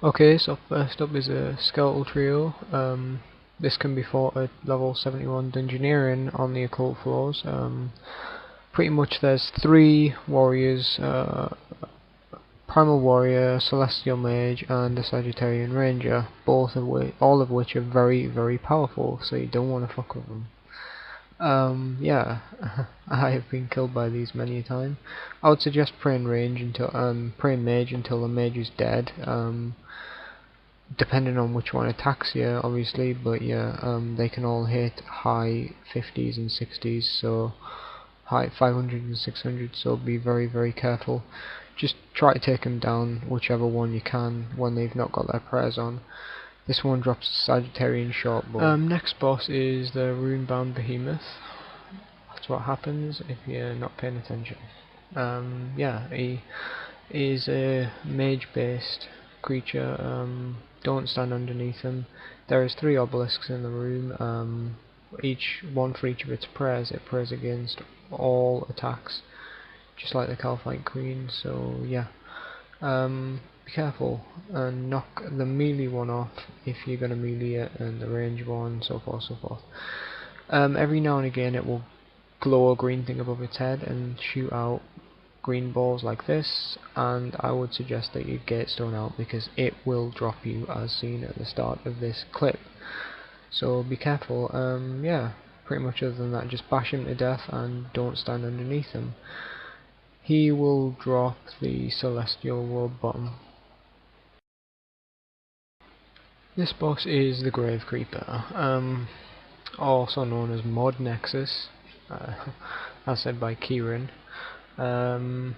Okay, so first up is a Skeletal Trio. This can be fought at level 71 Dungeoneering on the Occult floors. Pretty much there's 3 warriors, Primal Warrior, Celestial Mage, and a Sagittarian Ranger, all of which are very, very powerful, so you don't want to fuck with them. Yeah, I have been killed by these many a time. I would suggest praying mage until the mage is dead. Depending on which one attacks you, obviously, but yeah, they can all hit high 50s and 60s, so high 500 and 600, so be very, very careful. Just try to take them down, whichever one you can, when they've not got their prayers on. This one drops Sagittarian shortbow. Next boss is the Runebound Behemoth. That's what happens if you're not paying attention. Yeah, he is a mage-based creature. Don't stand underneath him. There is 3 obelisks in the room. One for each of its prayers. It prays against all attacks, just like the Calphite Queen. So yeah. Be careful and knock the melee one off if you're going to melee it, and the range one, so forth, so forth. Every now and again it will glow a green thing above its head and shoot out green balls like this, and I would suggest that you get stone out because it will drop you, as seen at the start of this clip. So be careful. Yeah, pretty much other than that, just bash him to death and don't stand underneath him. He will drop the Celestial World bottom. This boss is the Grave Creeper, also known as Mod Nexus, as said by Kieran. Yeah,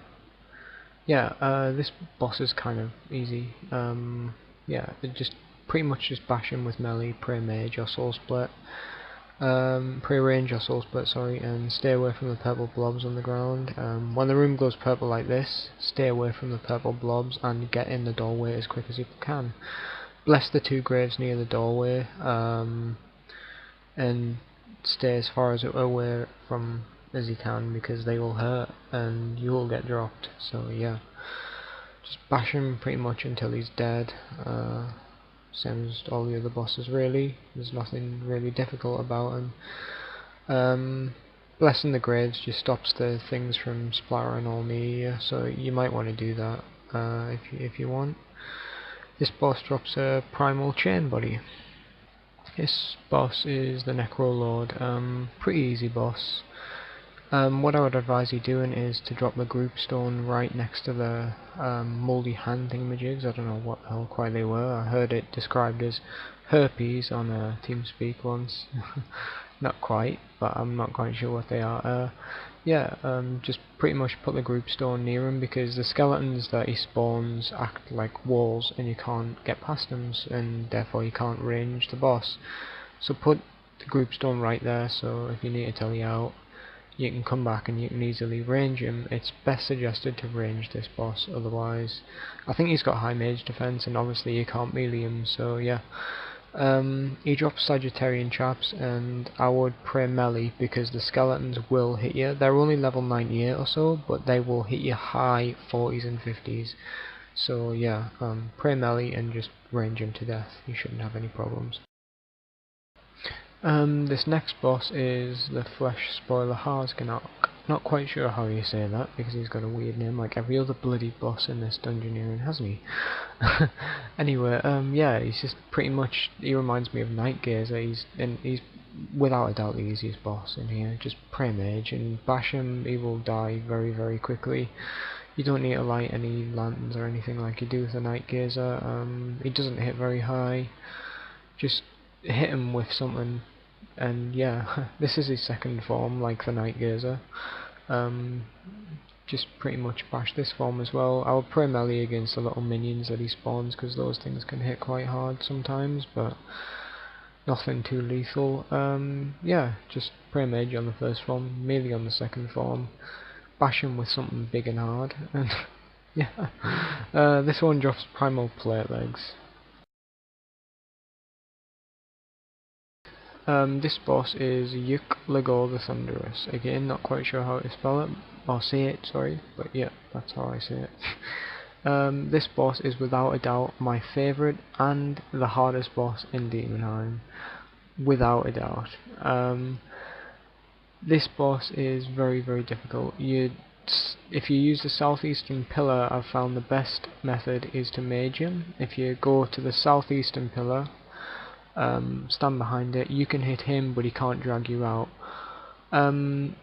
this boss is kind of easy. Yeah, just pretty much just bash him with melee, pray mage or soul split. Pray range or soul split, sorry, and stay away from the purple blobs on the ground. When the room goes purple like this, stay away from the purple blobs and get in the doorway as quick as you can. Bless the 2 graves near the doorway, and stay as far away from as you can because they will hurt and you will get dropped. So yeah, just bash him pretty much until he's dead. Same as all the other bosses really. There's nothing really difficult about him. Blessing the graves just stops the things from splattering all near you, so you might want to do that if you want. This boss drops a primal chain body. This boss is the Necrolord. Pretty easy boss. What I would advise you doing is to drop the group stone right next to the mouldy hand thingamajigs. I don't know what the hell quite they were. I heard it described as herpes on TeamSpeak once. Not quite, but I'm not quite sure what they are. Yeah, just pretty much put the group stone near him because the skeletons that he spawns act like walls and you can't get past them, and therefore you can't range the boss. So put the group stone right there, so if you need to tally out, you can come back and you can easily range him. It's best suggested to range this boss, otherwise I think he's got high mage defense and obviously you can't melee him, so yeah. He drops Sagittarian chaps, and I would pray melee because the skeletons will hit you. They're only level 98 or so, but they will hit you high 40s and 50s. So yeah, pray melee and just range him to death. You shouldn't have any problems. This next boss is the Flesh Spoiler Harsganok. Not quite sure how you say that because he's got a weird name like every other bloody boss in this Dungeoneering, hasn't he? Anyway, yeah, he's just pretty much, he reminds me of Nightgazer. He's without a doubt the easiest boss in here. Just pray mage and bash him, he will die very, very quickly. You don't need to light any lanterns or anything like you do with the Nightgazer. He doesn't hit very high. Just hit him with something. And yeah, this is his second form, like the Nightgazer. Just pretty much bash this form as well. I will pray melee against the little minions that he spawns, because those things can hit quite hard sometimes, but nothing too lethal. Yeah, just pray mage on the first form, melee on the second form, bash him with something big and hard, and yeah. This one drops primal plate legs. This boss is Yuk-Legor the Thundurus. Again, not quite sure how to spell it, or say it, sorry, but yeah, that's how I say it. This boss is without a doubt my favourite and the hardest boss in Demonheim, without a doubt. This boss is very difficult. If you use the southeastern pillar, I've found the best method is to mage him. If you go to the southeastern pillar, stand behind it, you can hit him but he can't drag you out.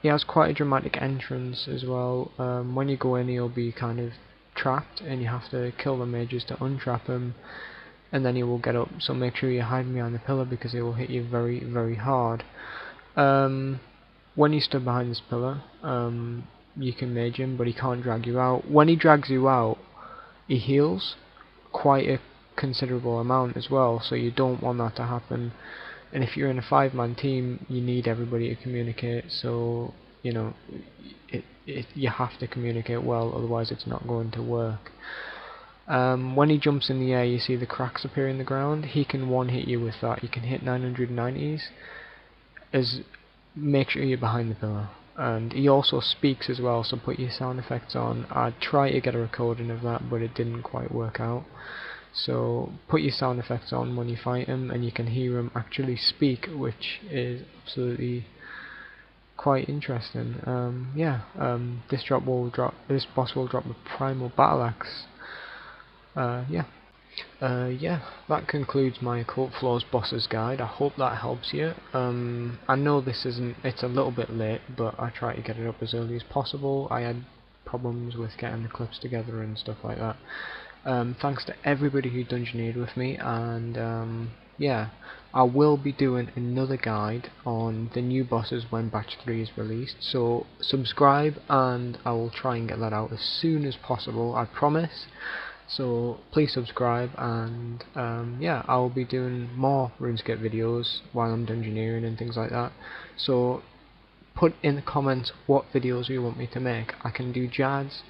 He has quite a dramatic entrance as well. When you go in, he'll be kind of trapped and you have to kill the mages to untrap him, and then he will get up, so make sure you hide behind the pillar because he will hit you very hard. When you stood behind this pillar, you can mage him but he can't drag you out. When he drags you out, he heals quite a considerable amount as well, so you don't want that to happen. And if you're in a 5-man team, you need everybody to communicate, so you know you have to communicate well, otherwise it's not going to work. When he jumps in the air, you see the cracks appear in the ground. He can one hit you with that. You can hit 990s. Make sure you're behind the pillar. And he also speaks as well, so put your sound effects on. I tried to get a recording of that, but it didn't quite work out. So put your sound effects on when you fight him, and you can hear him actually speak, which is absolutely quite interesting. This boss will drop the primal battle axe. That concludes my Occult Floors Bosses Guide. I hope that helps you. I know it's a little bit late, but I try to get it up as early as possible. I had problems with getting the clips together and stuff like that. Thanks to everybody who dungeoneered with me, and I will be doing another guide on the new bosses when Batch 3 is released, so subscribe and I will try and get that out as soon as possible, I promise. So please subscribe, and I will be doing more RuneScape videos while I'm dungeoneering and things like that. So put in the comments what videos you want me to make. I can do JADs,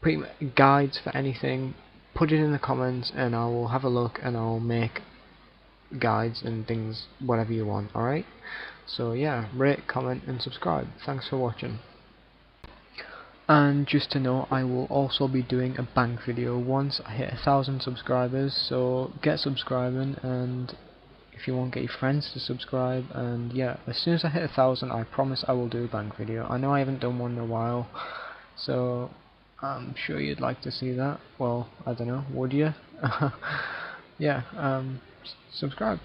pretty much guides for anything. Put it in the comments and I will have a look and I'll make guides and things, whatever you want. Alright, so yeah, rate, comment and subscribe. Thanks for watching. And just to know, I will also be doing a bank video once I hit 1,000 subscribers, so get subscribing, and if you want, get your friends to subscribe. And yeah, as soon as I hit 1,000, I promise I will do a bank video. I know I haven't done one in a while, so I'm sure you'd like to see that. Well, I don't know, would you? Subscribe.